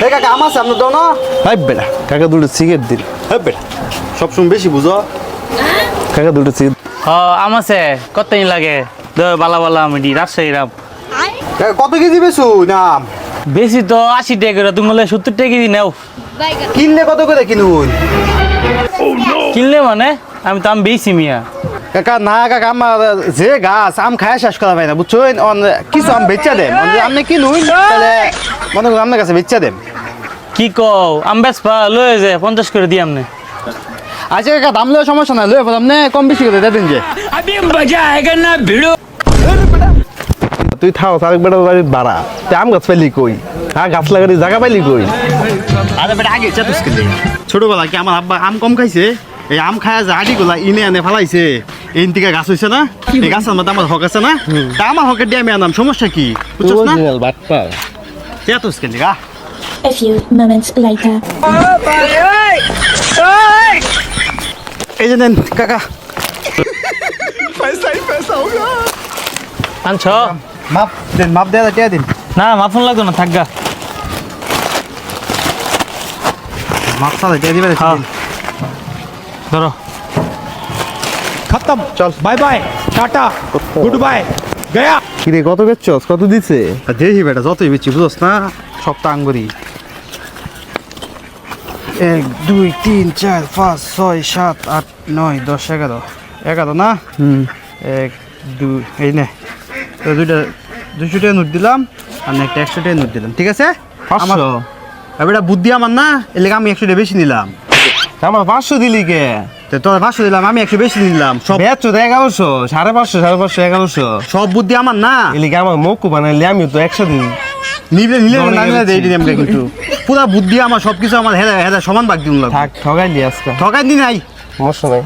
এই কাকা আম আছে আপনার দাও না। হাই বেটা কাকা দুটো সিগারেট দিন। হ্যাঁ বেটা সবসময় বেশি বুঝো। কাকা দুটো সিগারেট। আম আছে কত লাগে বালা বালা আমি রাজশাহী রাম কাকা কত কেজি বেচু নাম? বেশি তো 80 টাকা করে তুমি 70 টাকা কেজি নাও। কিনলে কত করে কিনুন? কিনলে মানে আমি তো আম বেশি মিয়া। কাকা না কাকা আমার যে গাছ আম খায় শেষ করা ভাই না বুঝছেন, কিছু আম বেচা দেন আপনি কিনুন তাহলে মনে করুন আপনার কাছে বেচা দেন। কি কও আম বেচপা লয়ে যে 50 করে দিই আমনে। আচ্ছা কাকা দাম লওয়ার সমস্যা নাই, লয়ে আপনি কম বেশি করে দেবেন যে। তুই থাও তারেক বেটার বাড়ি বাড়া তুই আম গাছ পাইলি কই? হ্যাঁ গাছ লাগারি জায়গা পাইলি কই? আরে বেটা আগে চাতুস কিনলে ছোটবেলা কি আমার আব্বা আম কম খাইছে, এই আম খায় যে আড়িগুলা ইনে আনে ফেলাইছে, এই থেকে গাছ হয়েছে না, এই গাছের মধ্যে আমার হক আছে না, তা আমার হকের দিয়ে আমি আনাম, সমস্যা কি বুঝছস না? বাটপা চাতুস কিনলে গা। A few moments later. এই যে নেন কাকা। আনছ মাপ দেন, মাপ দেয়া টিয়া দিন। না মাফুন লাগতো না থাকগা। মাপ সালে টিয়া দিবে। হ্যাঁ ধরো खत्म चल बाय बाय टाटा गुड बाय गया। কিরে কত বেচছস? কত দিছে? দেখি বেটা যতই বেচি বুঝছ না সপ্তাহ আঙ্গুরি 1 2 3 4 5 6 7 8 9 10 11 11 না। 1 2 এই নে তো দুইটা 200 টাকা নোট দিলাম আর একটা 100 টাকা নোট দিলাম, ঠিক আছে? 500 বেটা বুদ্ধি আমার না, এর লেগে আমি 100 টাকা বেশি নিলাম। আমার 500 দিলি কে? তো তোর 500 দিলাম, আমি 100 বেশি নিলাম। সব বেচছো তো 1100 550 550 1100 সব বুদ্ধি আমার না। এলিকে আমার মক্কু বানাইলে আমি তো 100 দিন নিলে নিলে জনে না নিলে গেছি। দেই দিই আমরা, কিন্তু পুরা বুদ্ধি আমার, সবকিছু আমার হেরা হেরা সমান ভাগ দিন লাগবে। থাক ঠগাইলি আজকে ঠকাই দি নাই। সমস্যা নাই।